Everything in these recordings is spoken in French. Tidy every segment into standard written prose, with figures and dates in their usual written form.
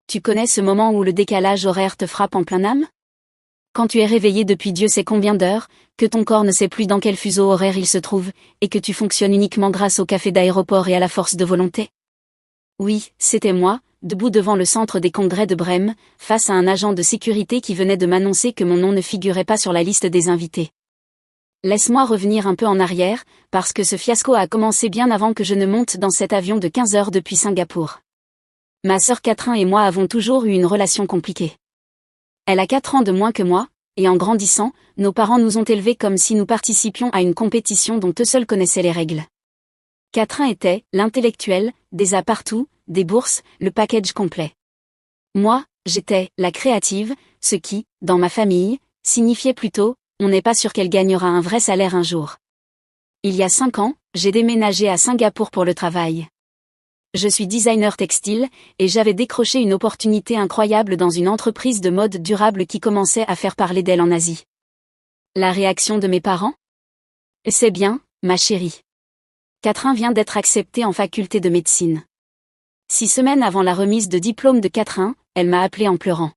Tu connais ce moment où le décalage horaire te frappe en plein âme? Quand tu es réveillé depuis Dieu sait combien d'heures, que ton corps ne sait plus dans quel fuseau horaire il se trouve, et que tu fonctionnes uniquement grâce au café d'aéroport et à la force de volonté? Oui, c'était moi, debout devant le centre des congrès de Brême, face à un agent de sécurité qui venait de m'annoncer que mon nom ne figurait pas sur la liste des invités. Laisse-moi revenir un peu en arrière, parce que ce fiasco a commencé bien avant que je ne monte dans cet avion de 15 heures depuis Singapour. Ma sœur Catherine et moi avons toujours eu une relation compliquée. Elle a 4 ans de moins que moi, et en grandissant, nos parents nous ont élevés comme si nous participions à une compétition dont eux seuls connaissaient les règles. Catherine était l'intellectuelle, des A partout, des bourses, le package complet. Moi, j'étais la créative, ce qui, dans ma famille, signifiait plutôt, on n'est pas sûr qu'elle gagnera un vrai salaire un jour. Il y a 5 ans, j'ai déménagé à Singapour pour le travail. Je suis designer textile, et j'avais décroché une opportunité incroyable dans une entreprise de mode durable qui commençait à faire parler d'elle en Asie. La réaction de mes parents? C'est bien, ma chérie. Catherine vient d'être acceptée en faculté de médecine. 6 semaines avant la remise de diplôme de Catherine, elle m'a appelé en pleurant.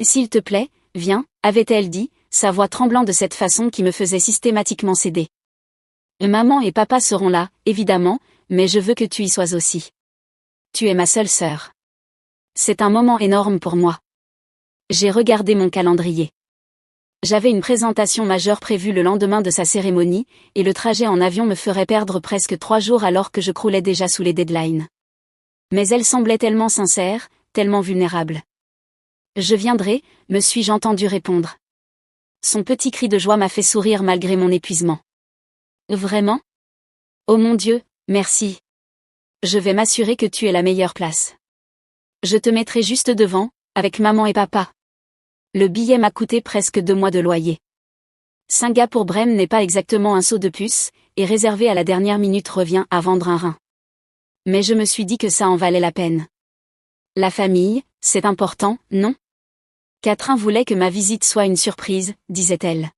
S'il te plaît, viens, avait-elle dit, sa voix tremblant de cette façon qui me faisait systématiquement céder. Maman et papa seront là, évidemment, mais je veux que tu y sois aussi. Tu es ma seule sœur. C'est un moment énorme pour moi. J'ai regardé mon calendrier. J'avais une présentation majeure prévue le lendemain de sa cérémonie, et le trajet en avion me ferait perdre presque 3 jours alors que je croulais déjà sous les deadlines. Mais elle semblait tellement sincère, tellement vulnérable. Je viendrai, me suis-je entendu répondre. Son petit cri de joie m'a fait sourire malgré mon épuisement. Vraiment? Oh mon Dieu, merci. Je vais m'assurer que tu es la meilleure place. Je te mettrai juste devant, avec maman et papa. Le billet m'a coûté presque 2 mois de loyer. Singapour Brême n'est pas exactement un saut de puce, et réservé à la dernière minute revient à vendre un rein. Mais je me suis dit que ça en valait la peine. La famille, c'est important, non? Catherine voulait que ma visite soit une surprise, disait-elle.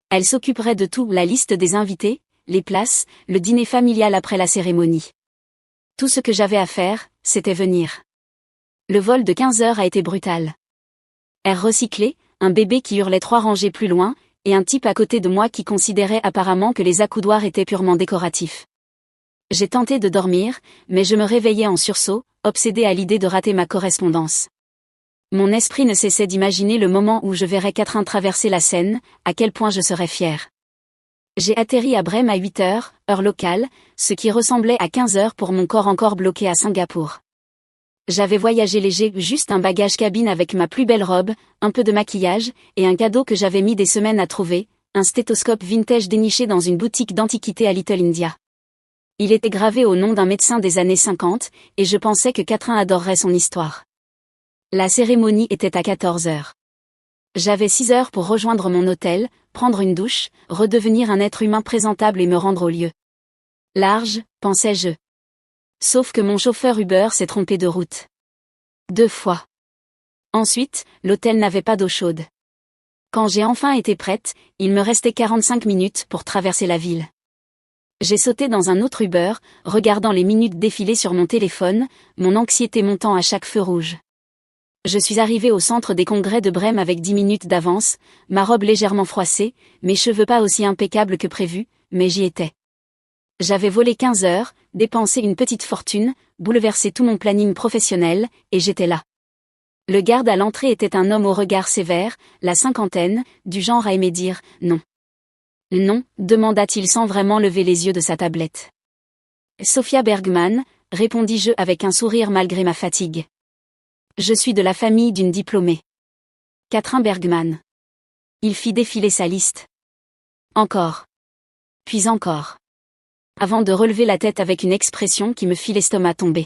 Elle s'occuperait de tout, la liste des invités, les places, le dîner familial après la cérémonie. Tout ce que j'avais à faire, c'était venir. Le vol de 15 heures a été brutal. Air recyclé, un bébé qui hurlait 3 rangées plus loin, et un type à côté de moi qui considérait apparemment que les accoudoirs étaient purement décoratifs. J'ai tenté de dormir, mais je me réveillais en sursaut, obsédée à l'idée de rater ma correspondance. Mon esprit ne cessait d'imaginer le moment où je verrais Catherine traverser la Seine, à quel point je serais fière. J'ai atterri à Brême à 8 heures, heure locale, ce qui ressemblait à 15 heures pour mon corps encore bloqué à Singapour. J'avais voyagé léger, juste un bagage cabine avec ma plus belle robe, un peu de maquillage, et un cadeau que j'avais mis des semaines à trouver, un stéthoscope vintage déniché dans une boutique d'antiquités à Little India. Il était gravé au nom d'un médecin des années 50, et je pensais que Catherine adorerait son histoire. La cérémonie était à 14 heures. J'avais 6 heures pour rejoindre mon hôtel, prendre une douche, redevenir un être humain présentable et me rendre au lieu. Large, pensais-je. Sauf que mon chauffeur Uber s'est trompé de route. 2 fois. Ensuite, l'hôtel n'avait pas d'eau chaude. Quand j'ai enfin été prête, il me restait 45 minutes pour traverser la ville. J'ai sauté dans un autre Uber, regardant les minutes défiler sur mon téléphone, mon anxiété montant à chaque feu rouge. Je suis arrivée au centre des congrès de Brême avec 10 minutes d'avance, ma robe légèrement froissée, mes cheveux pas aussi impeccables que prévu, mais j'y étais. J'avais volé 15 heures, dépensé une petite fortune, bouleversé tout mon planning professionnel, et j'étais là. Le garde à l'entrée était un homme au regard sévère, la cinquantaine, du genre à aimer dire « non ». « Non », demanda-t-il sans vraiment lever les yeux de sa tablette. « Sophia Bergman », répondis-je avec un sourire malgré ma fatigue. Je suis de la famille d'une diplômée. Catherine Bergman. Il fit défiler sa liste. Encore. Puis encore. Avant de relever la tête avec une expression qui me fit l'estomac tomber.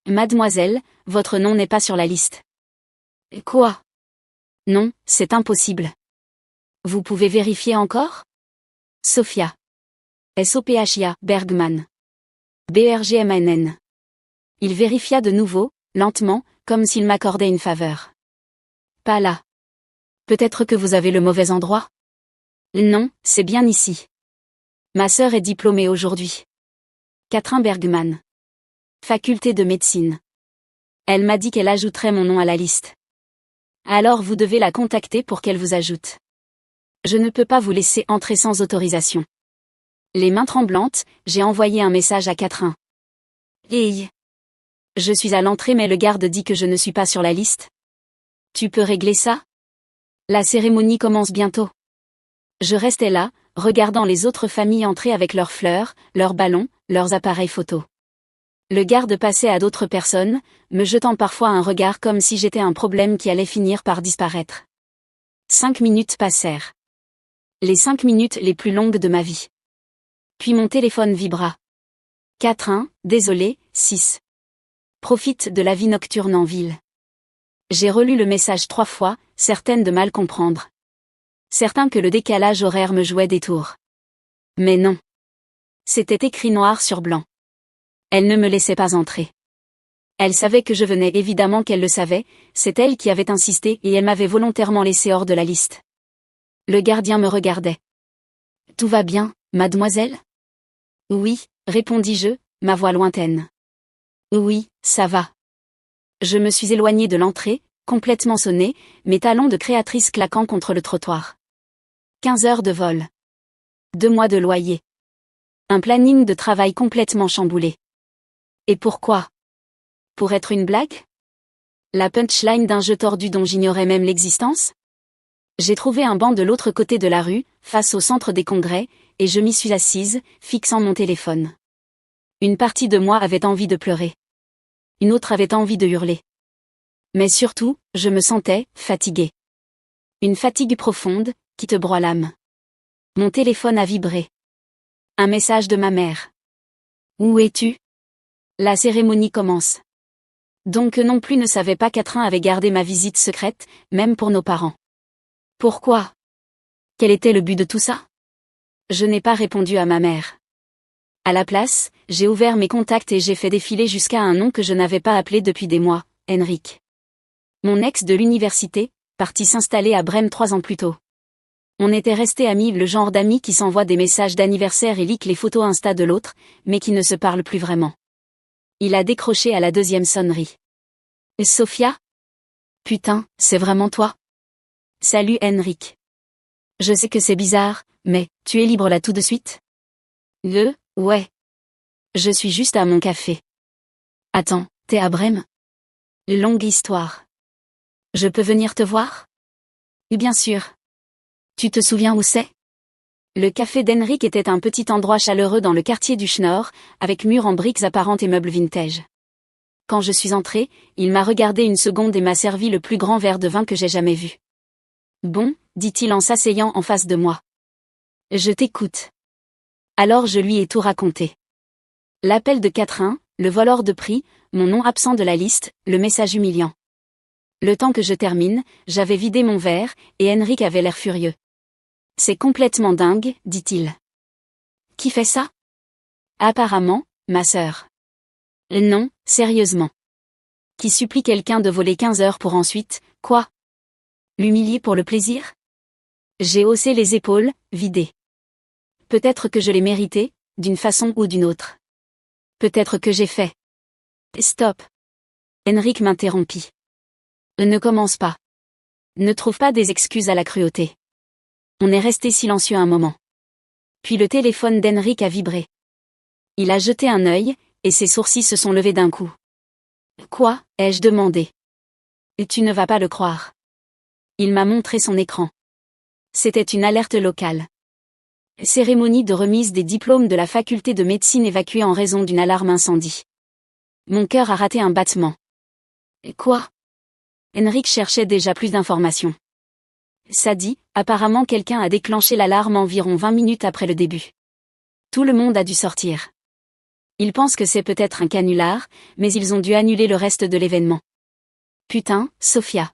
Mademoiselle, votre nom n'est pas sur la liste. Quoi? Non, c'est impossible. Vous pouvez vérifier encore? Sophia. Sophia Bergman. Bergmann. Il vérifia de nouveau, lentement, comme s'il m'accordait une faveur. Pas là. Peut-être que vous avez le mauvais endroit? Non, c'est bien ici. Ma sœur est diplômée aujourd'hui. Catherine Bergman. Faculté de médecine. Elle m'a dit qu'elle ajouterait mon nom à la liste. Alors vous devez la contacter pour qu'elle vous ajoute. Je ne peux pas vous laisser entrer sans autorisation. Les mains tremblantes, j'ai envoyé un message à Catherine. Hey. Je suis à l'entrée mais le garde dit que je ne suis pas sur la liste. Tu peux régler ça? La cérémonie commence bientôt. Je restais là, regardant les autres familles entrer avec leurs fleurs, leurs ballons, leurs appareils photo. Le garde passait à d'autres personnes, me jetant parfois un regard comme si j'étais un problème qui allait finir par disparaître. 5 minutes passèrent. Les 5 minutes les plus longues de ma vie. Puis mon téléphone vibra. 4-1, désolé, 6. Profite de la vie nocturne en ville. J'ai relu le message 3 fois, certaine de mal comprendre. Certain que le décalage horaire me jouait des tours. Mais non. C'était écrit noir sur blanc. Elle ne me laissait pas entrer. Elle savait que je venais, évidemment qu'elle le savait, c'est elle qui avait insisté et elle m'avait volontairement laissé hors de la liste. Le gardien me regardait. Tout va bien, mademoiselle? Oui, répondis-je, ma voix lointaine. Oui, ça va. Je me suis éloignée de l'entrée, complètement sonnée, mes talons de créatrice claquant contre le trottoir. 15 heures de vol. 2 mois de loyer. Un planning de travail complètement chamboulé. Et pourquoi? Pour être une blague? La punchline d'un jeu tordu dont j'ignorais même l'existence? J'ai trouvé un banc de l'autre côté de la rue, face au centre des congrès, et je m'y suis assise, fixant mon téléphone. Une partie de moi avait envie de pleurer. Une autre avait envie de hurler. Mais surtout, je me sentais fatiguée. Une fatigue profonde, qui te broie l'âme. Mon téléphone a vibré. Un message de ma mère. Où es-tu? La cérémonie commence. Donc non plus ne savait pas Catherine avait gardé ma visite secrète, même pour nos parents. Pourquoi? Quel était le but de tout ça? Je n'ai pas répondu à ma mère. À la place, j'ai ouvert mes contacts et j'ai fait défiler jusqu'à un nom que je n'avais pas appelé depuis des mois, Henrik. Mon ex de l'université, parti s'installer à Brême 3 ans plus tôt. On était restés amis, le genre d'amis qui s'envoient des messages d'anniversaire et liquent les photos Insta de l'autre, mais qui ne se parlent plus vraiment. Il a décroché à la 2e sonnerie. Sophia? Putain, c'est vraiment toi? Salut Henrik. Je sais que c'est bizarre, mais, tu es libre là tout de suite? Ouais. Je suis juste à mon café. Attends, t'es à Brême? Longue histoire. Je peux venir te voir? Bien sûr. Tu te souviens où c'est? Le café d'Henrik était un petit endroit chaleureux dans le quartier du Schnorr, avec murs en briques apparentes et meubles vintage. Quand je suis entrée, il m'a regardé une seconde et m'a servi le plus grand verre de vin que j'ai jamais vu. Bon, dit-il en s'asseyant en face de moi. Je t'écoute. Alors je lui ai tout raconté. L'appel de Catherine, le voleur de prix, mon nom absent de la liste, le message humiliant. Le temps que je termine, j'avais vidé mon verre, et Henrik avait l'air furieux. C'est complètement dingue, dit-il. Qui fait ça? Apparemment, ma sœur. Non, sérieusement. Qui supplie quelqu'un de voler 15 heures pour ensuite, quoi? L'humilier pour le plaisir? J'ai haussé les épaules, vidé. Peut-être que je l'ai mérité, d'une façon ou d'une autre. Peut-être que j'ai fait. Stop. Henrik m'interrompit. Ne commence pas. Ne trouve pas des excuses à la cruauté. On est resté silencieux un moment. Puis le téléphone d'Henrik a vibré. Il a jeté un œil, et ses sourcils se sont levés d'un coup. Quoi? Ai-je demandé. Tu ne vas pas le croire. Il m'a montré son écran. C'était une alerte locale. Cérémonie de remise des diplômes de la faculté de médecine évacuée en raison d'une alarme incendie. Mon cœur a raté un battement. Quoi? Henrik cherchait déjà plus d'informations. Ça dit, apparemment quelqu'un a déclenché l'alarme environ 20 minutes après le début. Tout le monde a dû sortir. Ils pensent que c'est peut-être un canular, mais ils ont dû annuler le reste de l'événement. Putain, Sophia.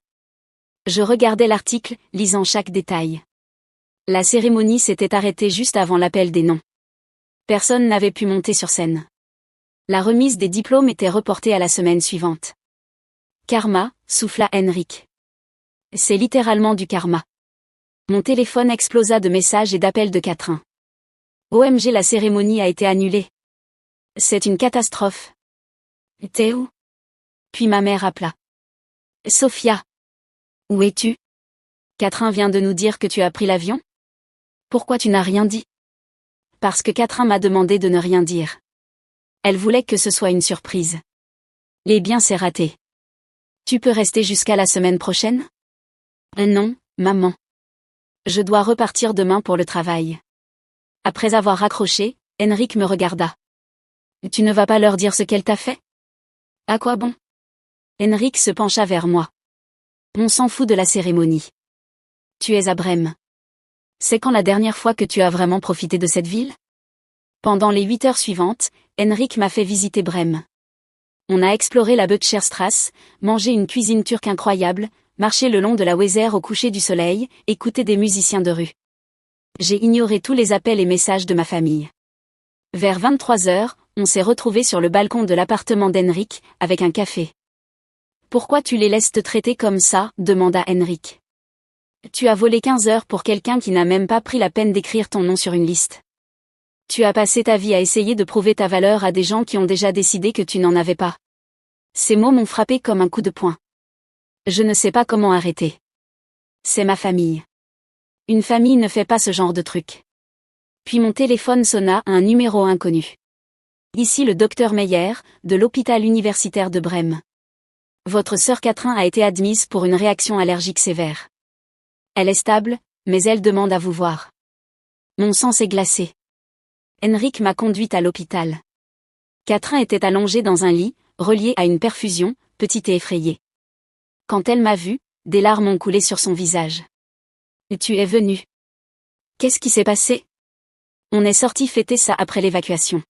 Je regardais l'article, lisant chaque détail. La cérémonie s'était arrêtée juste avant l'appel des noms. Personne n'avait pu monter sur scène. La remise des diplômes était reportée à la semaine suivante. Karma, souffla Henrik. C'est littéralement du karma. Mon téléphone explosa de messages et d'appels de Catherine. OMG, la cérémonie a été annulée. C'est une catastrophe. T'es où? Puis ma mère appela. Sophia. Où es-tu? Catherine vient de nous dire que tu as pris l'avion? Pourquoi tu n'as rien dit? Parce que Catherine m'a demandé de ne rien dire. Elle voulait que ce soit une surprise. Eh bien, c'est raté. Tu peux rester jusqu'à la semaine prochaine? Non, maman. Je dois repartir demain pour le travail. Après avoir raccroché, Henrik me regarda. Tu ne vas pas leur dire ce qu'elle t'a fait? À quoi bon? Henrik se pencha vers moi. On s'en fout de la cérémonie. Tu es à Brême. C'est quand la dernière fois que tu as vraiment profité de cette ville? Pendant les 8 heures suivantes, Henrik m'a fait visiter Brême. On a exploré la Böttcherstrasse, mangé une cuisine turque incroyable, marché le long de la Weser au coucher du soleil, écouté des musiciens de rue. J'ai ignoré tous les appels et messages de ma famille. Vers 23 heures, on s'est retrouvés sur le balcon de l'appartement d'Henrik, avec un café. Pourquoi tu les laisses te traiter comme ça? Demanda Henrik. Tu as volé 15 heures pour quelqu'un qui n'a même pas pris la peine d'écrire ton nom sur une liste. Tu as passé ta vie à essayer de prouver ta valeur à des gens qui ont déjà décidé que tu n'en avais pas. Ces mots m'ont frappé comme un coup de poing. Je ne sais pas comment arrêter. C'est ma famille. Une famille ne fait pas ce genre de truc. Puis mon téléphone sonna à un numéro inconnu. Ici le docteur Meyer, de l'hôpital universitaire de Brême. Votre sœur Catherine a été admise pour une réaction allergique sévère. Elle est stable, mais elle demande à vous voir. Mon sang s'est glacé. Henrik m'a conduite à l'hôpital. Catherine était allongée dans un lit, reliée à une perfusion, petite et effrayée. Quand elle m'a vue, des larmes ont coulé sur son visage. Tu es venu. Qu'est-ce qui s'est passé? On est sorti fêter ça après l'évacuation.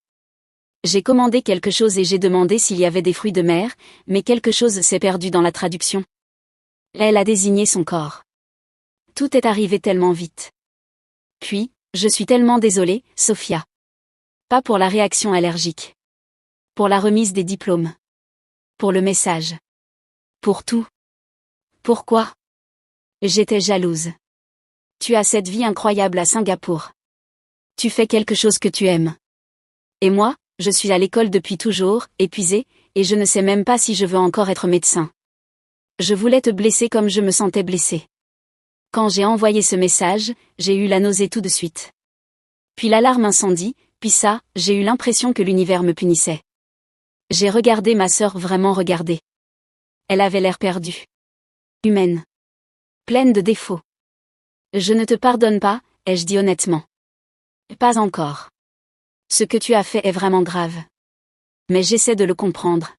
J'ai commandé quelque chose et j'ai demandé s'il y avait des fruits de mer, mais quelque chose s'est perdu dans la traduction. Elle a désigné son corps. Tout est arrivé tellement vite. Puis, je suis tellement désolée, Sophia. Pas pour la réaction allergique. Pour la remise des diplômes. Pour le message. Pour tout. Pourquoi? J'étais jalouse. Tu as cette vie incroyable à Singapour. Tu fais quelque chose que tu aimes. Et moi, je suis à l'école depuis toujours, épuisée, et je ne sais même pas si je veux encore être médecin. Je voulais te blesser comme je me sentais blessée. Quand j'ai envoyé ce message, j'ai eu la nausée tout de suite. Puis l'alarme incendie, puis ça, j'ai eu l'impression que l'univers me punissait. J'ai regardé ma sœur vraiment regarder. Elle avait l'air perdue. Humaine. Pleine de défauts. Je ne te pardonne pas, ai-je dit honnêtement. Pas encore. Ce que tu as fait est vraiment grave. Mais j'essaie de le comprendre.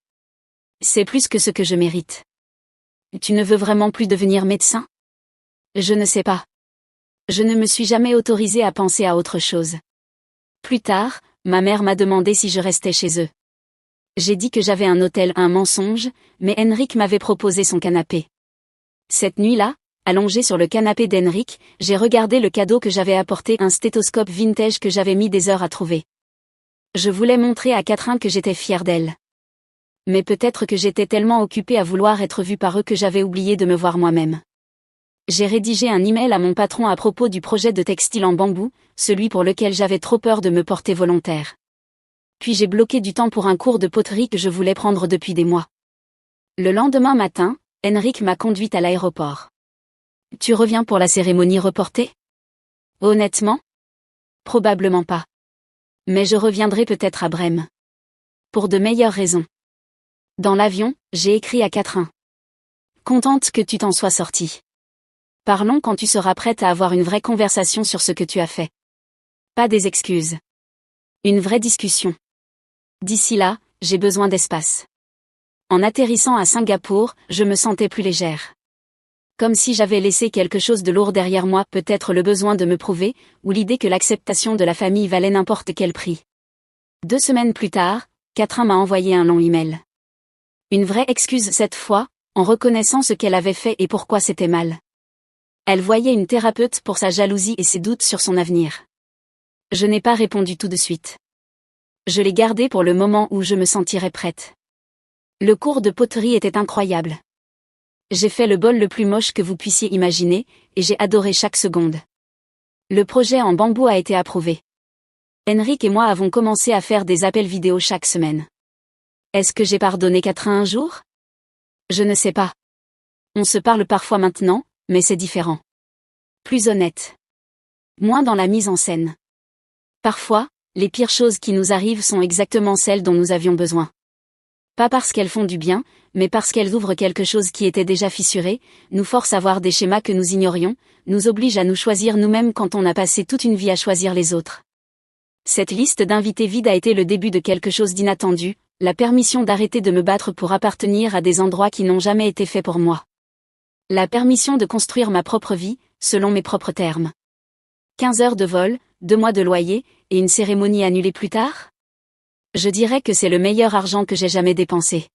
C'est plus que ce que je mérite. Tu ne veux vraiment plus devenir médecin? Je ne sais pas. Je ne me suis jamais autorisée à penser à autre chose. Plus tard, ma mère m'a demandé si je restais chez eux. J'ai dit que j'avais un hôtel, un mensonge, mais Henrik m'avait proposé son canapé. Cette nuit-là, allongée sur le canapé d'Henrik, j'ai regardé le cadeau que j'avais apporté, un stéthoscope vintage que j'avais mis des heures à trouver. Je voulais montrer à Catherine que j'étais fière d'elle. Mais peut-être que j'étais tellement occupée à vouloir être vue par eux que j'avais oublié de me voir moi-même. J'ai rédigé un email à mon patron à propos du projet de textile en bambou, celui pour lequel j'avais trop peur de me porter volontaire. Puis j'ai bloqué du temps pour un cours de poterie que je voulais prendre depuis des mois. Le lendemain matin, Henrik m'a conduite à l'aéroport. Tu reviens pour la cérémonie reportée? Honnêtement? Probablement pas. Mais je reviendrai peut-être à Brême. Pour de meilleures raisons. Dans l'avion, j'ai écrit à Catherine. Contente que tu t'en sois sortie. Parlons quand tu seras prête à avoir une vraie conversation sur ce que tu as fait. Pas des excuses. Une vraie discussion. D'ici là, j'ai besoin d'espace. En atterrissant à Singapour, je me sentais plus légère. Comme si j'avais laissé quelque chose de lourd derrière moi, peut-être le besoin de me prouver, ou l'idée que l'acceptation de la famille valait n'importe quel prix. 2 semaines plus tard, Catherine m'a envoyé un long email. Une vraie excuse cette fois, en reconnaissant ce qu'elle avait fait et pourquoi c'était mal. Elle voyait une thérapeute pour sa jalousie et ses doutes sur son avenir. Je n'ai pas répondu tout de suite. Je l'ai gardé pour le moment où je me sentirais prête. Le cours de poterie était incroyable. J'ai fait le bol le plus moche que vous puissiez imaginer, et j'ai adoré chaque seconde. Le projet en bambou a été approuvé. Henrik et moi avons commencé à faire des appels vidéo chaque semaine. Est-ce que j'ai pardonné Catherine un jour? Je ne sais pas. On se parle parfois maintenant, mais c'est différent. Plus honnête. Moins dans la mise en scène. Parfois, les pires choses qui nous arrivent sont exactement celles dont nous avions besoin. Pas parce qu'elles font du bien, mais parce qu'elles ouvrent quelque chose qui était déjà fissuré, nous forcent à voir des schémas que nous ignorions, nous obligent à nous choisir nous-mêmes quand on a passé toute une vie à choisir les autres. Cette liste d'invités vides a été le début de quelque chose d'inattendu, la permission d'arrêter de me battre pour appartenir à des endroits qui n'ont jamais été faits pour moi. La permission de construire ma propre vie, selon mes propres termes. 15 heures de vol, 2 mois de loyer, et une cérémonie annulée plus tard ? Je dirais que c'est le meilleur argent que j'ai jamais dépensé.